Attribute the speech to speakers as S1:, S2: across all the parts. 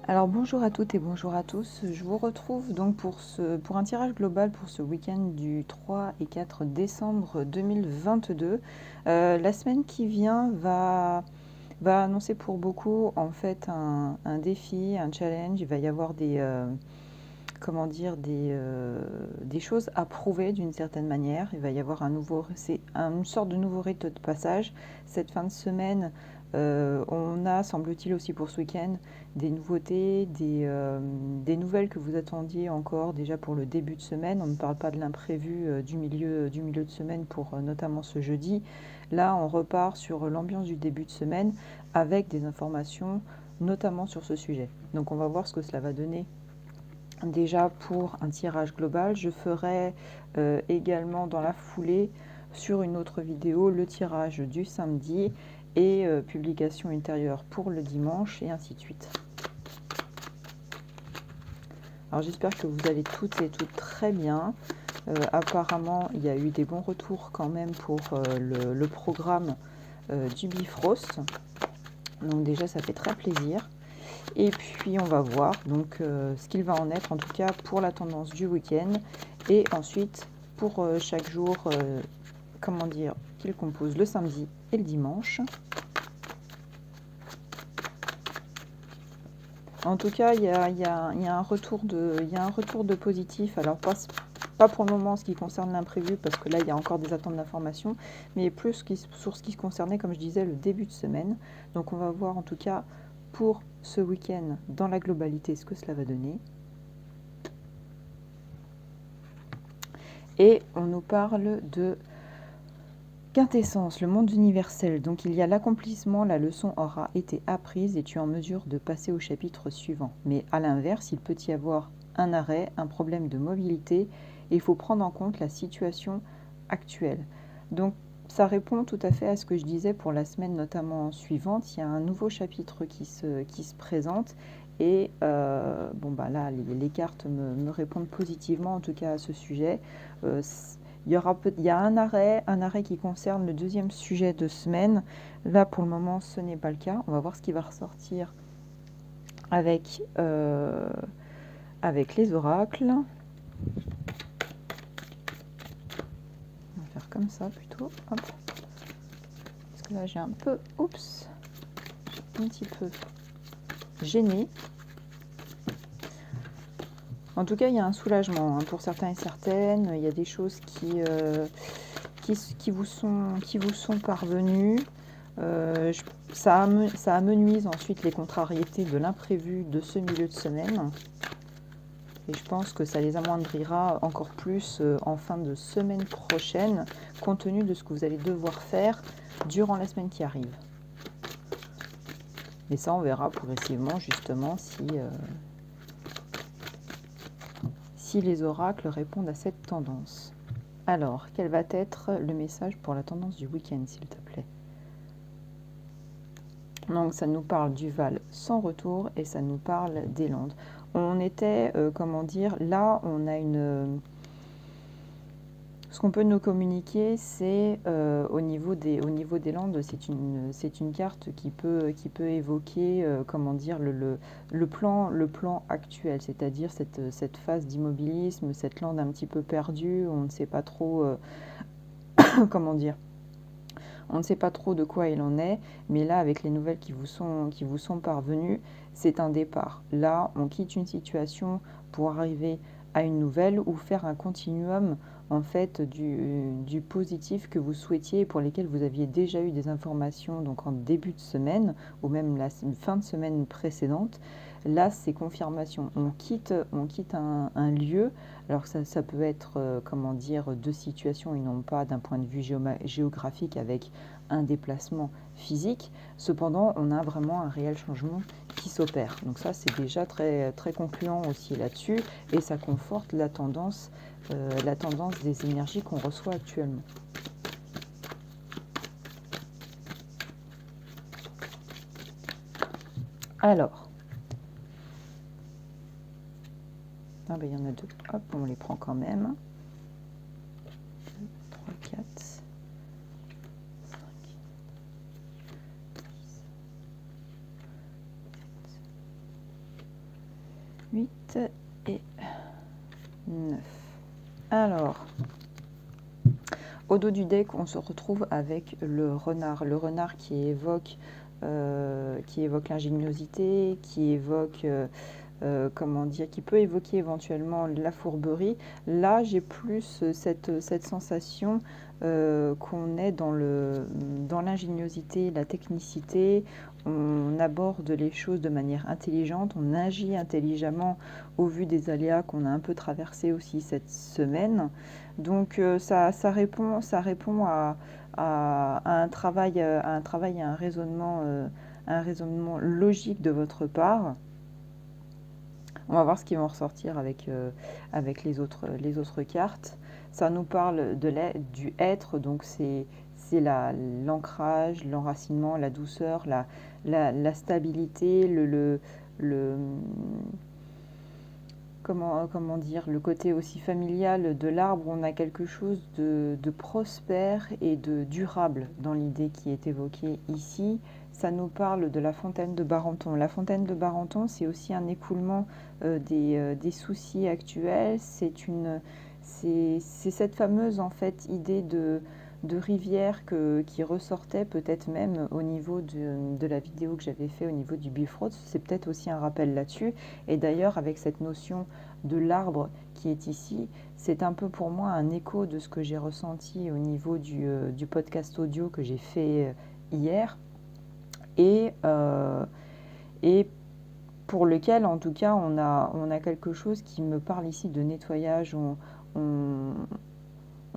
S1: Alors bonjour à toutes et bonjour à tous. Je vous retrouve donc pour un tirage global pour ce week-end du 3 et 4 décembre 2022. La semaine qui vient va annoncer pour beaucoup en fait un défi, un challenge. Il va y avoir comment dire, des choses à prouver d'une certaine manière. Il va y avoir une sorte de nouveau rite de passage. Cette fin de semaine, on a, semble-t-il aussi pour ce week-end, des nouveautés, des nouvelles que vous attendiez encore déjà pour le début de semaine. On ne parle pas de l'imprévu du milieu de semaine pour notamment ce jeudi. Là, on repart sur l'ambiance du début de semaine avec des informations notamment sur ce sujet. Donc on va voir ce que cela va donner. Déjà pour un tirage global, je ferai également dans la foulée sur une autre vidéo le tirage du samedi et publication ultérieure pour le dimanche et ainsi de suite. Alors j'espère que vous allez toutes et toutes très bien. Apparemment, il y a eu des bons retours quand même pour le programme du Bifrost. Donc déjà, ça fait très plaisir. Et puis on va voir donc ce qu'il va en être en tout cas pour la tendance du week-end et ensuite pour chaque jour comment dire qu'il compose le samedi et le dimanche. En tout cas il y a un retour de positif, alors pas pour le moment en ce qui concerne l'imprévu parce que là il y a encore des attentes d'informations, mais plus sur ce qui concernait comme je disais le début de semaine. Donc on va voir en tout cas pour ce week-end dans la globalité ce que cela va donner. Et on nous parle de quintessence, le monde universel. Donc il y a l'accomplissement, la leçon aura été apprise et tu es en mesure de passer au chapitre suivant. Mais à l'inverse, il peut y avoir un arrêt, un problème de mobilité et il faut prendre en compte la situation actuelle. Donc ça répond tout à fait à ce que je disais pour la semaine notamment suivante. Il y a un nouveau chapitre qui se présente et bon bah là les cartes me répondent positivement en tout cas à ce sujet. Il y a un arrêt qui concerne le deuxième sujet de semaine. Là, pour le moment, ce n'est pas le cas. On va voir ce qui va ressortir avec, avec les oracles. On va faire comme ça plutôt. Hop. Parce que là, j'ai un peu... Oups. J'ai un petit peu gêné. En tout cas, il y a un soulagement pour certains et certaines. Il y a des choses qui vous sont parvenues. Ça amenuise ensuite les contrariétés de l'imprévu de ce milieu de semaine. Et je pense que ça les amoindrira encore plus en fin de semaine prochaine, compte tenu de ce que vous allez devoir faire durant la semaine qui arrive. Et ça, on verra progressivement justement si les oracles répondent à cette tendance. Alors, quel va être le message pour la tendance du week-end, s'il te plaît? Donc, ça nous parle du Val sans retour et ça nous parle des Landes. On était, comment dire, là, on a ce qu'on peut nous communiquer, c'est au niveau des Landes, c'est une carte qui peut évoquer, comment dire, le plan actuel, c'est-à-dire cette phase d'immobilisme, cette lande un petit peu perdue, on ne sait pas trop, comment dire, on ne sait pas trop de quoi il en est, mais là, avec les nouvelles qui vous sont parvenues, c'est un départ. Là, on quitte une situation pour arriver à une nouvelle ou faire un continuum en fait du positif que vous souhaitiez et pour lesquels vous aviez déjà eu des informations donc en début de semaine ou même la fin de semaine précédente. Là, c'est confirmation. On quitte un lieu. Alors ça peut être, comment dire, deux situations et non pas d'un point de vue géographique avec un déplacement physique. Cependant, on a vraiment un réel changement qui s'opère. Donc ça, c'est déjà très, très concluant aussi là-dessus et ça conforte la tendance des énergies qu'on reçoit actuellement. Alors, ah ben, il y en a deux. Hop, on les prend quand même. 2, 3, 4, 5, 10, 8 et 9. Alors, au dos du deck, on se retrouve avec le renard. Le renard qui évoque l'ingéniosité, qui évoque, qui peut évoquer éventuellement la fourberie. Là, j'ai plus cette sensation qu'on est dans l'ingéniosité, la technicité. On aborde les choses de manière intelligente, on agit intelligemment au vu des aléas qu'on a un peu traversés aussi cette semaine. Donc ça répond à un travail, et à un raisonnement logique de votre part. On va voir ce qui va en ressortir avec les autres cartes. Ça nous parle du être, donc c'est l'ancrage, l'enracinement, la douceur, la stabilité, comment dire, le côté aussi familial de l'arbre. On a quelque chose de prospère et de durable dans l'idée qui est évoquée ici. Ça nous parle de la fontaine de Barenton. La fontaine de Barenton, c'est aussi un écoulement des soucis actuels. C'est cette fameuse en fait idée de rivière qui ressortait peut-être même au niveau de la vidéo que j'avais fait au niveau du Bifrost. C'est peut-être aussi un rappel là-dessus. Et d'ailleurs, avec cette notion de l'arbre qui est ici, c'est un peu pour moi un écho de ce que j'ai ressenti au niveau du podcast audio que j'ai fait hier. Et pour lequel, en tout cas, on a quelque chose qui me parle ici de nettoyage.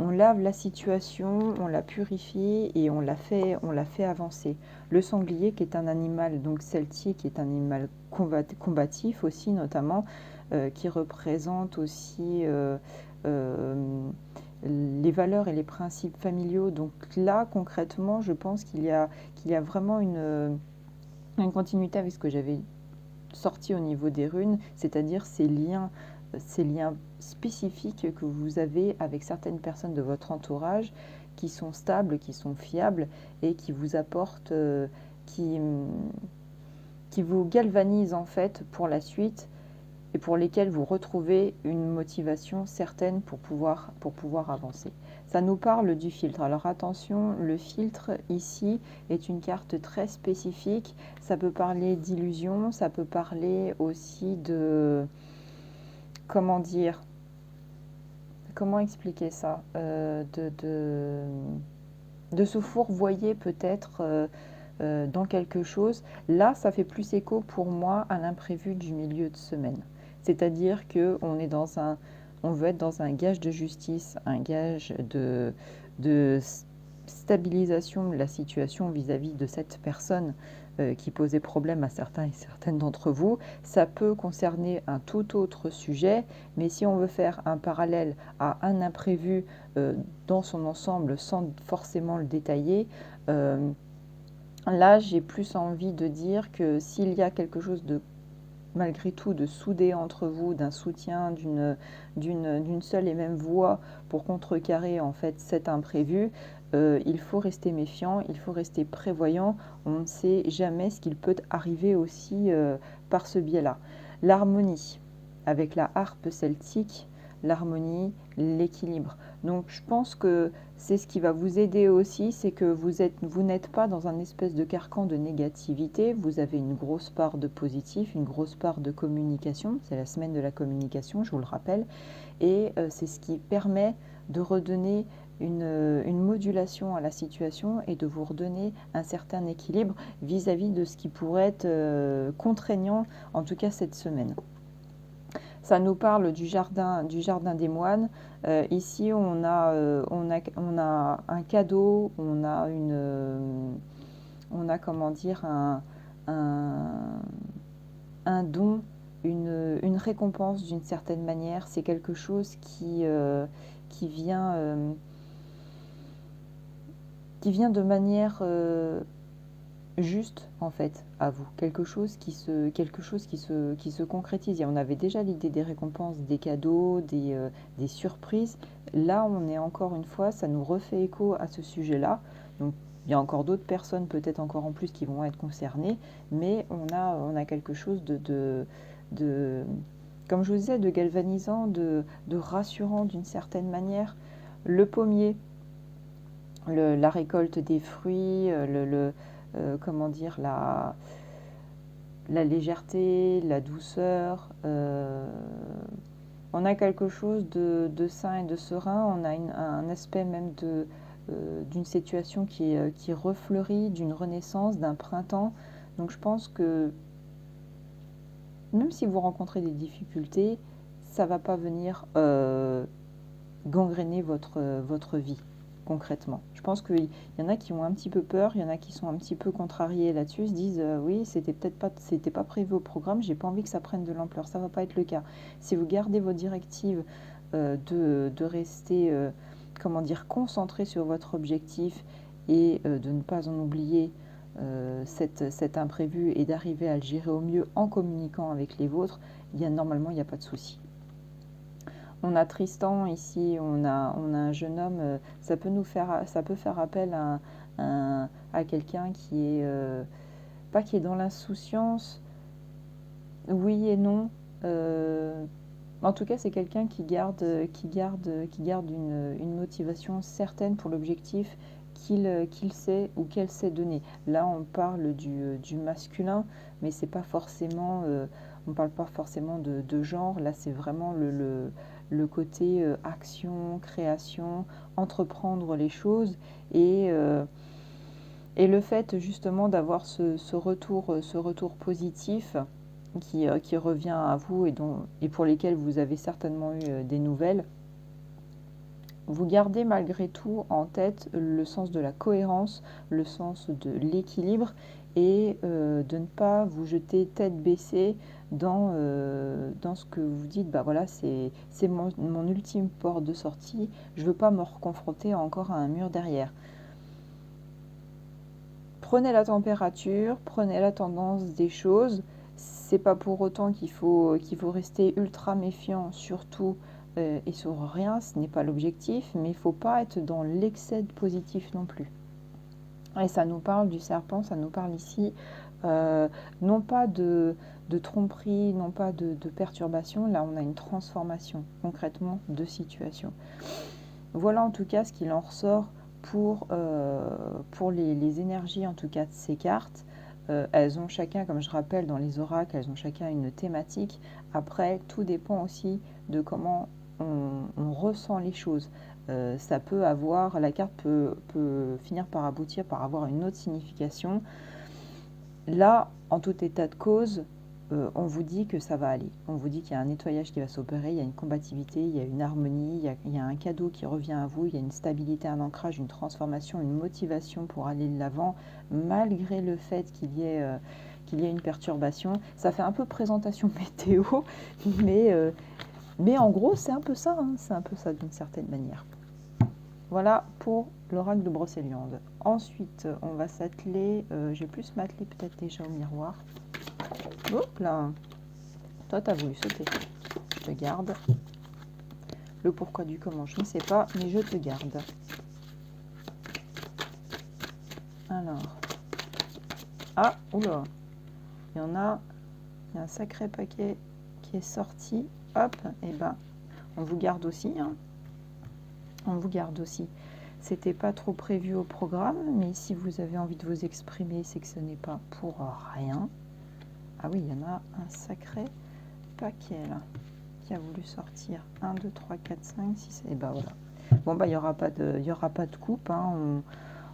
S1: On lave la situation, on la purifie et on la fait avancer. Le sanglier, qui est un animal donc celtique, qui est un animal combatif aussi, notamment, qui représente aussi les valeurs et les principes familiaux. Donc là, concrètement, je pense qu'il y a vraiment une continuité avec ce que j'avais sorti au niveau des runes, c'est-à-dire ces liens spécifiques que vous avez avec certaines personnes de votre entourage qui sont stables, qui sont fiables et qui vous apportent, qui vous galvanisent en fait pour la suite et pour lesquels vous retrouvez une motivation certaine pour pouvoir avancer. Ça nous parle du filtre. Alors attention, le filtre ici est une carte très spécifique. Ça peut parler d'illusion, ça peut parler aussi de... Comment dire? Comment expliquer ça? De se fourvoyer peut-être dans quelque chose. Là, ça fait plus écho pour moi à l'imprévu du milieu de semaine. C'est-à-dire qu'on est on veut être dans un gage de justice, un gage de stabilisation de la situation vis-à-vis de cette personne qui posait problème à certains et certaines d'entre vous. Ça peut concerner un tout autre sujet, mais si on veut faire un parallèle à un imprévu dans son ensemble sans forcément le détailler, là j'ai plus envie de dire que s'il y a quelque chose de malgré tout de soudé entre vous, d'un soutien, d'une seule et même voix pour contrecarrer en fait cet imprévu, il faut rester méfiant, il faut rester prévoyant. On ne sait jamais ce qu'il peut arriver aussi par ce biais-là. L'harmonie, avec la harpe celtique, l'harmonie, l'équilibre. Donc je pense que c'est ce qui va vous aider aussi, c'est que vous n'êtes pas dans un espèce de carcan de négativité, vous avez une grosse part de positif, une grosse part de communication, c'est la semaine de la communication, je vous le rappelle, et c'est ce qui permet de redonner une modulation à la situation et de vous redonner un certain équilibre vis-à-vis de ce qui pourrait être contraignant, en tout cas cette semaine. Ça nous parle du jardin des moines. Ici, on a un cadeau, on a comment dire, un don, une récompense d'une certaine manière. C'est quelque chose qui vient de manière juste en fait à vous, quelque chose qui se concrétise. Et on avait déjà l'idée des récompenses, des cadeaux, des surprises. Là, on est encore une fois, ça nous refait écho à ce sujet-là. Donc, il y a encore d'autres personnes, peut-être encore en plus, qui vont être concernées, mais on a quelque chose de comme je vous disais, de galvanisant, de rassurant d'une certaine manière. Le pommier, la récolte des fruits, comment dire, la légèreté, la douceur. On a quelque chose de sain et de serein. On a un aspect même d'une situation qui refleurit, d'une renaissance, d'un printemps. Donc je pense que même si vous rencontrez des difficultés, ça ne va pas venir gangréner votre vie concrètement. Je pense qu'il y en a qui ont un petit peu peur, il y en a qui sont un petit peu contrariés là-dessus, se disent oui, c'était pas prévu au programme, j'ai pas envie que ça prenne de l'ampleur, ça va pas être le cas. Si vous gardez vos directives de rester, comment dire, concentré sur votre objectif et de ne pas en oublier cet imprévu et d'arriver à le gérer au mieux en communiquant avec les vôtres, normalement il n'y a pas de souci. On a Tristan ici, on a un jeune homme, ça peut faire appel à quelqu'un qui est, pas qui est dans l'insouciance, oui et non. En tout cas, c'est quelqu'un qui garde une motivation certaine pour l'objectif qu'il sait ou qu'elle sait donner. Là, on parle du masculin, mais c'est pas forcément, on parle pas forcément de genre. Là, c'est vraiment le côté action, création, entreprendre les choses et le fait justement d'avoir ce retour positif qui revient à vous et pour lesquels vous avez certainement eu des nouvelles, vous gardez malgré tout en tête le sens de la cohérence, le sens de l'équilibre et de ne pas vous jeter tête baissée dans ce que vous dites, bah voilà, c'est mon ultime porte de sortie, je ne veux pas me reconfronter encore à un mur derrière. Prenez la température, prenez la tendance des choses. C'est pas pour autant qu'il faut rester ultra méfiant sur tout et sur rien, ce n'est pas l'objectif, mais il ne faut pas être dans l'excès de positif non plus. Et ça nous parle du serpent, ça nous parle ici non pas de tromperie, non pas de perturbation, là on a une transformation concrètement de situation. Voilà en tout cas ce qu'il en ressort pour les énergies en tout cas de ces cartes. Elles ont chacun, comme je rappelle dans les oracles, elles ont chacun une thématique. Après, tout dépend aussi de comment on ressent les choses. La carte peut finir par aboutir par avoir une autre signification. Là, en tout état de cause, on vous dit que ça va aller. On vous dit qu'il y a un nettoyage qui va s'opérer, il y a une combativité, il y a une harmonie, il y a un cadeau qui revient à vous, il y a une stabilité, un ancrage, une transformation, une motivation pour aller de l'avant, malgré le fait qu'il y ait une perturbation. Ça fait un peu présentation météo, mais en gros, c'est un peu ça, hein, c'est un peu ça d'une certaine manière. Voilà pour l'oracle de Brocéliande. Ensuite, on va s'atteler, je vais plus m'atteler peut-être déjà au miroir. Hop là, toi t'as voulu sauter, je te garde. Le pourquoi du comment, je ne sais pas, mais je te garde. Alors, ah, oula, il y a un sacré paquet qui est sorti. Hop, et ben, on vous garde aussi, hein. On vous garde aussi. C'était pas trop prévu au programme, mais si vous avez envie de vous exprimer, c'est que ce n'est pas pour rien. Ah oui, il y en a un sacré paquet là, qui a voulu sortir. 1, 2, 3, 4, 5, 6, et ben voilà. Bon, bah il n'y aura pas de coupe, hein.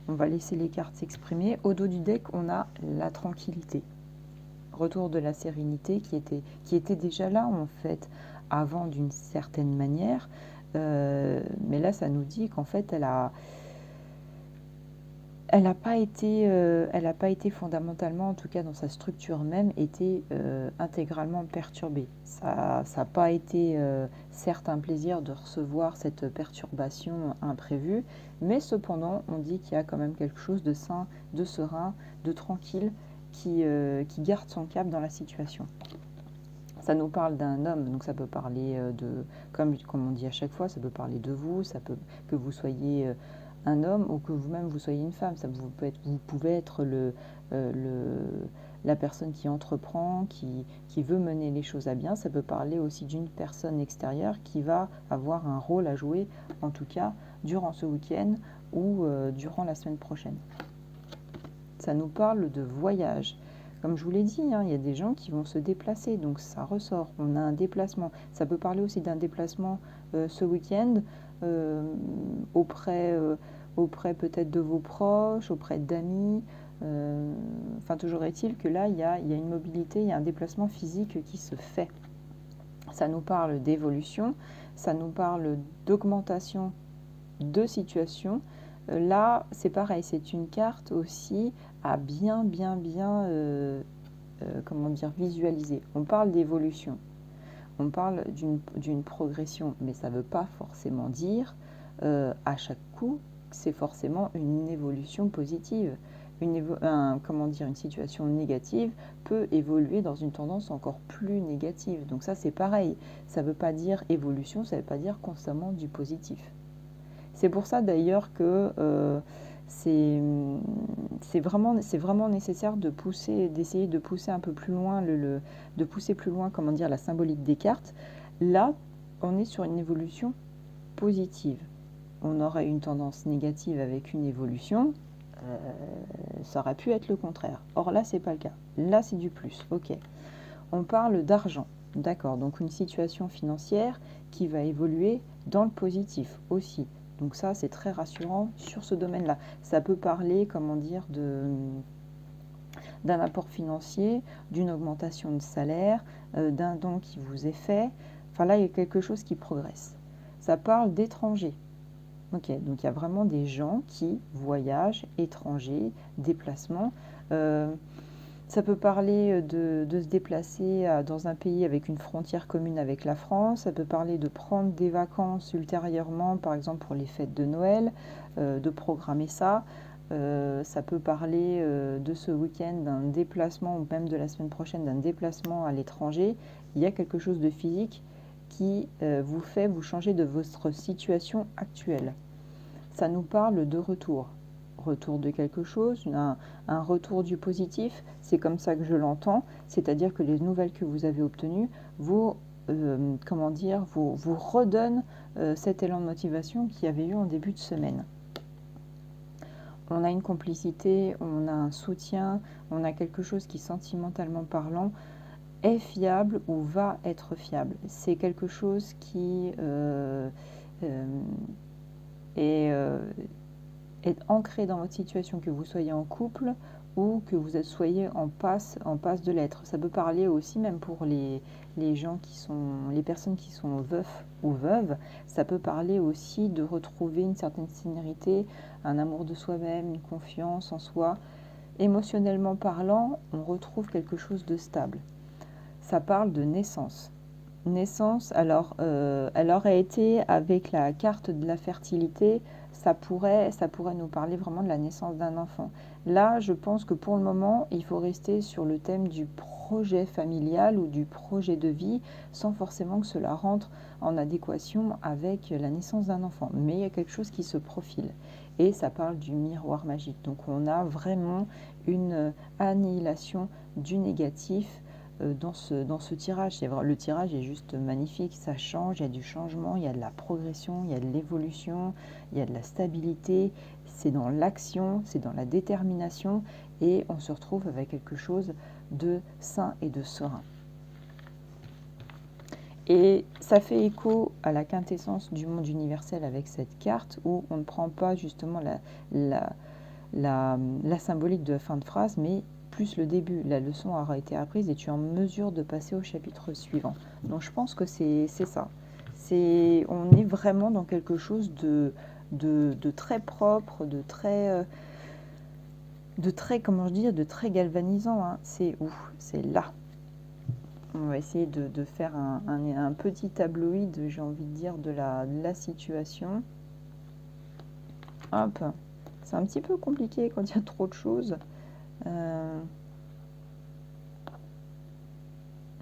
S1: On va laisser les cartes s'exprimer. Au dos du deck, on a la tranquillité. Retour de la sérénité qui était déjà là, en fait, avant d'une certaine manière. Mais là, ça nous dit qu'en fait, elle n'a pas été fondamentalement, en tout cas dans sa structure même, été intégralement perturbée. Ça n'a pas été certes un plaisir de recevoir cette perturbation imprévue, mais cependant on dit qu'il y a quand même quelque chose de sain, de serein, de tranquille qui garde son cap dans la situation. Ça nous parle d'un homme, donc ça peut parler comme on dit à chaque fois, ça peut parler de vous, ça peut que vous soyez un homme ou que vous-même vous soyez une femme. Vous pouvez être la personne qui entreprend, qui veut mener les choses à bien. Ça peut parler aussi d'une personne extérieure qui va avoir un rôle à jouer, en tout cas durant ce week-end ou durant la semaine prochaine. Ça nous parle de voyage. Comme je vous l'ai dit, hein, il y a des gens qui vont se déplacer, donc ça ressort. On a un déplacement. Ça peut parler aussi d'un déplacement ce week-end auprès peut-être de vos proches, auprès d'amis. Enfin, toujours est-il que là, il y a une mobilité, il y a un déplacement physique qui se fait. Ça nous parle d'évolution, ça nous parle d'augmentation de situation. Là, c'est pareil, c'est une carte aussi à bien comment dire, visualiser. On parle d'évolution, on parle d'une progression, mais ça ne veut pas forcément dire à chaque coup que c'est forcément une évolution positive. Comment dire, une situation négative peut évoluer dans une tendance encore plus négative. Donc ça, c'est pareil. Ça ne veut pas dire évolution, ça ne veut pas dire constamment du positif. C'est pour ça d'ailleurs que c'est vraiment nécessaire d'essayer de pousser un peu plus loin, de pousser plus loin, comment dire, la symbolique des cartes. Là, on est sur une évolution positive. On aurait une tendance négative avec une évolution, ça aurait pu être le contraire. Or là, c'est pas le cas. Là, c'est du plus. Ok. On parle d'argent. D'accord. Donc une situation financière qui va évoluer dans le positif aussi. Donc ça, c'est très rassurant sur ce domaine-là. Ça peut parler, comment dire, d'un apport financier, d'une augmentation de salaire, d'un don qui vous est fait. Enfin là, il y a quelque chose qui progresse. Ça parle d'étrangers. Ok, donc il y a vraiment des gens qui voyagent, étrangers, déplacements. Ça peut parler de se déplacer dans un pays avec une frontière commune avec la France. Ça peut parler de prendre des vacances ultérieurement, par exemple pour les fêtes de Noël, de programmer ça. Ça peut parler de ce week-end d'un déplacement, ou même de la semaine prochaine d'un déplacement à l'étranger. Il y a quelque chose de physique qui vous fait vous changer de votre situation actuelle. Ça nous parle de retour. Retour de quelque chose, un retour du positif, c'est comme ça que je l'entends, c'est-à-dire que les nouvelles que vous avez obtenues vous, comment dire, vous redonnent cet élan de motivation qu'il y avait eu en début de semaine. On a une complicité, on a un soutien, on a quelque chose qui, sentimentalement parlant, est fiable ou va être fiable. C'est quelque chose qui est ancré dans votre situation, que vous soyez en couple ou que vous soyez en passe de l'être. Ça peut parler aussi, même pour les gens les personnes qui sont veufs ou veuves, ça peut parler aussi de retrouver une certaine sérénité, un amour de soi-même, une confiance en soi. Émotionnellement parlant, on retrouve quelque chose de stable. Ça parle de naissance. Naissance, alors elle aurait été avec la carte de la fertilité, ça pourrait nous parler vraiment de la naissance d'un enfant. Là, je pense que pour le moment, il faut rester sur le thème du projet familial ou du projet de vie, sans forcément que cela rentre en adéquation avec la naissance d'un enfant. Mais il y a quelque chose qui se profile. Et ça parle du miroir magique. Donc on a vraiment une annihilation du négatif dans ce tirage. Le tirage est juste magnifique, ça change, il y a du changement, il y a de la progression, il y a de l'évolution, il y a de la stabilité, c'est dans l'action, c'est dans la détermination et on se retrouve avec quelque chose de sain et de serein. Et ça fait écho à la quintessence du monde universel avec cette carte où on ne prend pas justement la symbolique de fin de phrase, mais plus le début. La leçon aura été apprise et tu es en mesure de passer au chapitre suivant. Donc je pense que c'est ça. On est vraiment dans quelque chose de très propre, de très comment je dis, de très galvanisant. Hein. C'est où? C'est là. On va essayer de faire un petit tabloïd, j'ai envie de dire, de la situation. Hop. C'est un petit peu compliqué quand il y a trop de choses.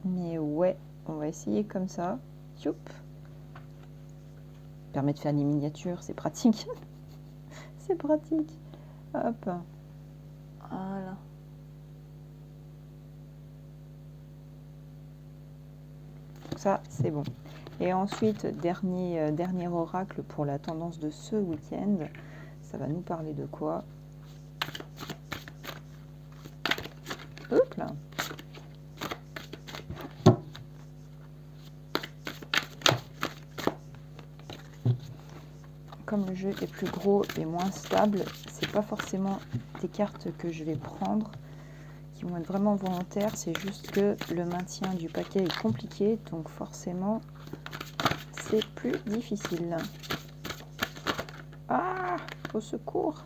S1: Mais ouais, on va essayer comme ça. Youp. Permet de faire des miniatures, c'est pratique. C'est pratique. Hop. Voilà. ça, c'est bon. Et ensuite, dernier oracle pour la tendance de ce week-end. Ça va nous parler de quoi? Hop là. Comme le jeu est plus gros et moins stable, c'est pas forcément des cartes que je vais prendre qui vont être vraiment volontaires, c'est juste que le maintien du paquet est compliqué, donc forcément c'est plus difficile. Ah, au secours!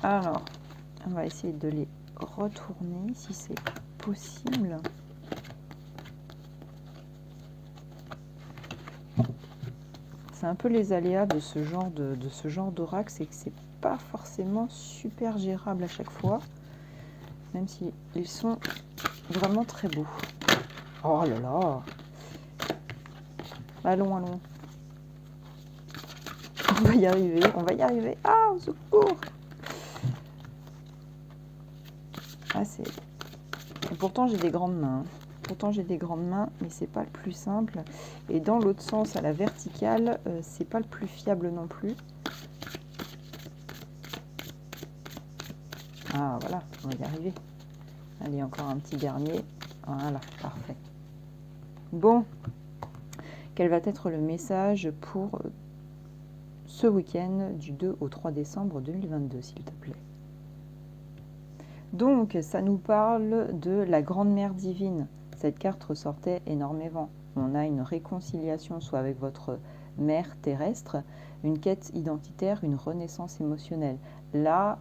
S1: Alors, on va essayer de les retourner si c'est possible. C'est un peu les aléas de ce genre d'oracle, c'est que c'est pas forcément super gérable à chaque fois, même si ils sont vraiment très beaux. Oh là là! Allons, allons. On va y arriver, on va y arriver. Ah, au secours! Ah, c'est... Et pourtant, j'ai des grandes mains. Pourtant, j'ai des grandes mains, mais c'est pas le plus simple. Et dans l'autre sens, à la verticale, c'est pas le plus fiable non plus. Ah, voilà, on va y arriver. Allez, encore un petit dernier. Voilà, parfait. Bon, quel va être le message pour ce week-end du 2 au 3 décembre 2022, s'il te plaît? Donc, ça nous parle de la Grande Mère Divine. Cette carte ressortait énormément. On a une réconciliation soit avec votre mère terrestre, une quête identitaire, une renaissance émotionnelle. Là,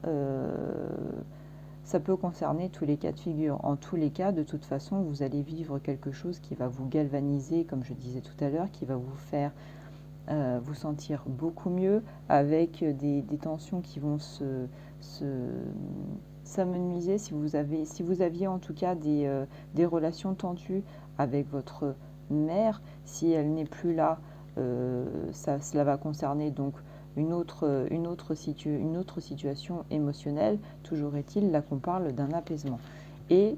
S1: ça peut concerner tous les cas de figure. En tous les cas, de toute façon, vous allez vivre quelque chose qui va vous galvaniser, comme je disais tout à l'heure, qui va vous faire vous sentir beaucoup mieux, avec des tensions qui vont s'amenuiser. Si vous aviez en tout cas des relations tendues avec votre mère, si elle n'est plus là, cela va concerner donc une autre situation émotionnelle. Toujours est-il là qu'on parle d'un apaisement. Et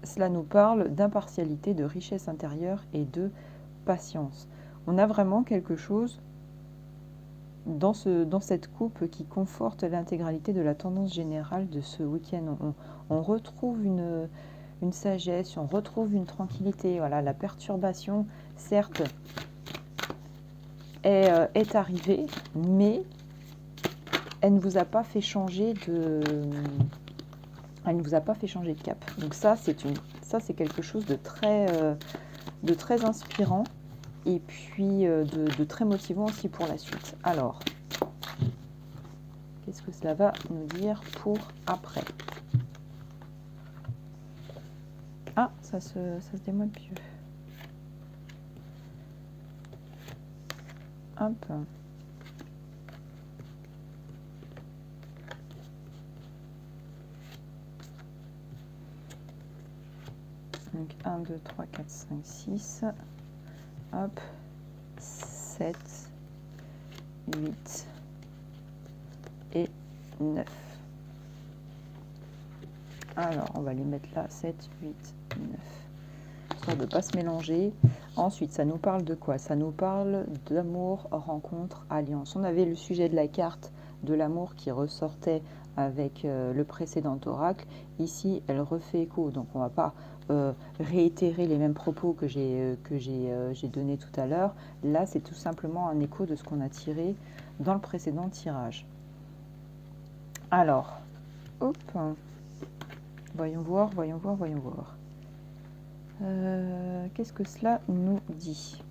S1: cela nous parle d'impartialité, de richesse intérieure et de patience. On a vraiment quelque chose dans cette coupe qui conforte l'intégralité de la tendance générale de ce week-end. On retrouve une sagesse, on retrouve une tranquillité. Voilà, la perturbation, certes, est arrivée, mais elle ne vous a pas fait changer elle ne vous a pas fait changer de cap. Donc ça, c'est quelque chose de très inspirant. Et puis de très motivant aussi pour la suite. Alors, qu'est-ce que cela va nous dire pour après? Ah, ça se démode mieux. Hop. Donc 1, 2, 3, 4, 5, 6. Hop, 7, 8 et 9. Alors, on va les mettre là, 7, 8, 9. Histoire de ne pas se mélanger. Ensuite, ça nous parle de quoi? Ça nous parle d'amour, rencontre, alliance. On avait le sujet de la carte de l'amour qui ressortait avec le précédent oracle. Ici, elle refait écho, donc on ne va pas réitérer les mêmes propos que j'ai donné tout à l'heure. Là, c'est tout simplement un écho de ce qu'on a tiré dans le précédent tirage. Alors, hop, voyons voir. Qu'est-ce que cela nous dit?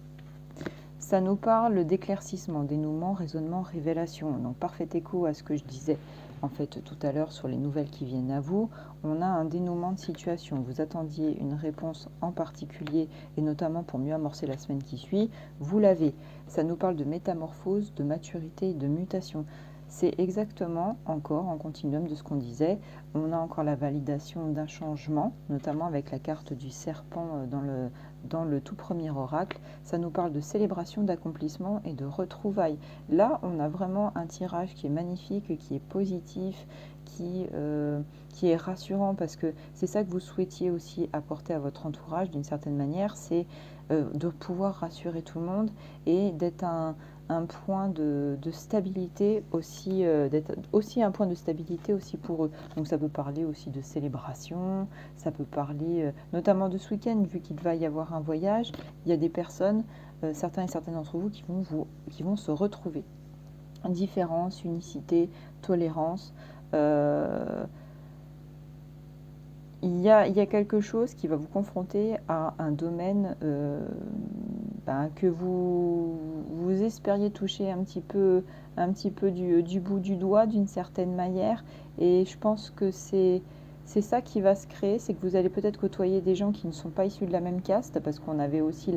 S1: Ça nous parle d'éclaircissement, dénouement, raisonnement, révélation. Donc, parfait écho à ce que je disais en fait tout à l'heure sur les nouvelles qui viennent à vous. On a un dénouement de situation. Vous attendiez une réponse en particulier et notamment pour mieux amorcer la semaine qui suit. Vous l'avez. Ça nous parle de métamorphose, de maturité et de mutation. C'est exactement encore en continuum de ce qu'on disait. On a encore la validation d'un changement, notamment avec la carte du serpent dans le tout premier oracle. Ça nous parle de célébration, d'accomplissement et de retrouvailles. Là, on a vraiment un tirage qui est magnifique, qui est positif, qui est rassurant, parce que c'est ça que vous souhaitiez aussi apporter à votre entourage d'une certaine manière, c'est de pouvoir rassurer tout le monde et d'être un point de stabilité aussi, d'être aussi un point de stabilité aussi pour eux. Donc ça peut parler aussi de célébration, ça peut parler notamment de ce week-end, vu qu'il va y avoir un voyage, il y a des personnes, certains et certaines d'entre vous qui vont se retrouver. Différence, unicité, tolérance. Il y a quelque chose qui va vous confronter à un domaine que vous espériez toucher un petit peu du bout du doigt d'une certaine manière. Et je pense que c'est ça qui va se créer, c'est que vous allez peut-être côtoyer des gens qui ne sont pas issus de la même caste, parce qu'on avait aussi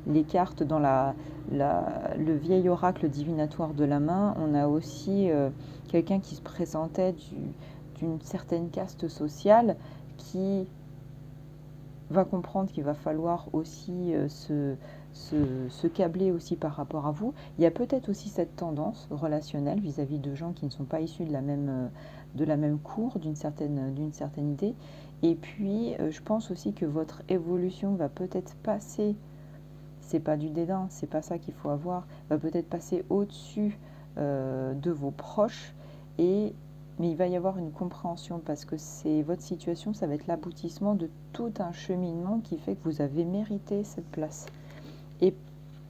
S1: les cartes dans le vieil oracle divinatoire de la main. On a aussi quelqu'un qui se présentait d'une certaine caste sociale, qui va comprendre qu'il va falloir aussi se câbler aussi par rapport à vous. Il y a peut-être aussi cette tendance relationnelle vis-à-vis de gens qui ne sont pas issus de la même cour, d'une certaine idée. Et puis, je pense aussi que votre évolution va peut-être passer, c'est pas du dédain, c'est pas ça qu'il faut avoir, va peut-être passer au-dessus de vos proches, mais il va y avoir une compréhension, parce que c'est votre situation, ça va être l'aboutissement de tout un cheminement qui fait que vous avez mérité cette place. Et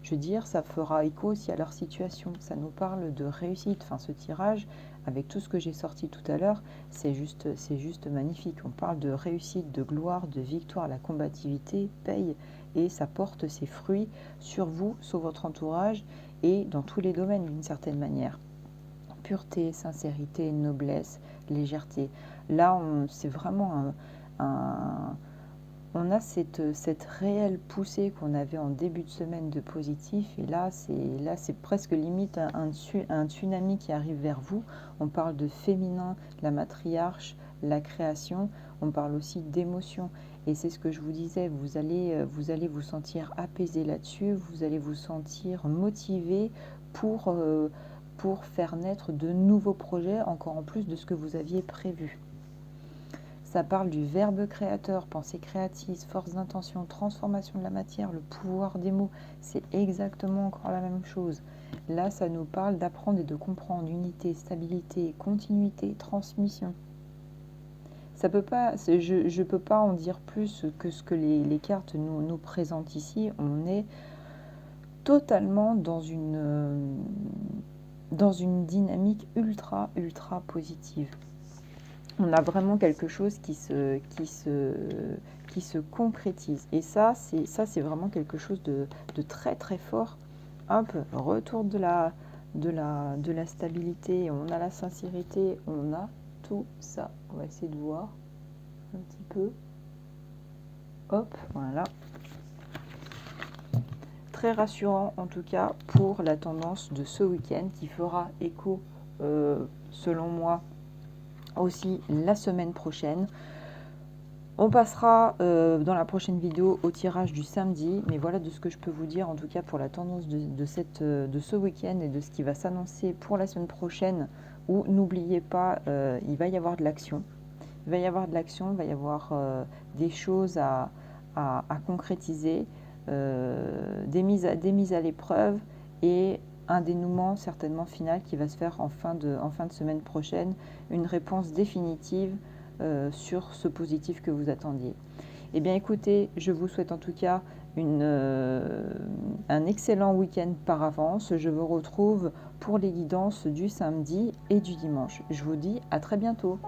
S1: je veux dire, ça fera écho aussi à leur situation. Ça nous parle de réussite. Enfin, ce tirage, avec tout ce que j'ai sorti tout à l'heure, c'est juste magnifique. On parle de réussite, de gloire, de victoire. La combativité paye, et ça porte ses fruits sur vous, sur votre entourage et dans tous les domaines d'une certaine manière. Pureté, sincérité, noblesse, légèreté. Là, c'est vraiment on a cette réelle poussée qu'on avait en début de semaine de positif, et là c'est presque limite un tsunami qui arrive vers vous. On parle de féminin, la matriarche, la création, on parle aussi d'émotion, et c'est ce que je vous disais, vous allez vous sentir apaisé là-dessus, vous allez vous sentir motivé pour faire naître de nouveaux projets, encore en plus de ce que vous aviez prévu. Ça parle du verbe créateur, pensée créative, force d'intention, transformation de la matière, le pouvoir des mots. C'est exactement encore la même chose. Là, ça nous parle d'apprendre et de comprendre unité, stabilité, continuité, transmission. Ça peut pas, je ne peux pas en dire plus que ce que les cartes nous présentent ici. On est totalement dans une dynamique ultra positive. On a vraiment quelque chose qui se concrétise. Et ça, c'est vraiment quelque chose de très fort. Hop, retour de la stabilité, on a la sincérité, on a tout ça. On va essayer de voir un petit peu. Hop, voilà. Très rassurant en tout cas pour la tendance de ce week-end, qui fera écho, selon moi, aussi la semaine prochaine. On passera dans la prochaine vidéo au tirage du samedi, mais voilà de ce que je peux vous dire en tout cas pour la tendance de ce week-end et de ce qui va s'annoncer pour la semaine prochaine, où n'oubliez pas, il va y avoir de l'action. Il va y avoir des choses à concrétiser, des mises à l'épreuve, et un dénouement certainement final qui va se faire en fin de semaine prochaine, une réponse définitive sur ce positif que vous attendiez. Eh bien écoutez, je vous souhaite en tout cas un excellent week-end par avance. Je vous retrouve pour les guidances du samedi et du dimanche. Je vous dis à très bientôt.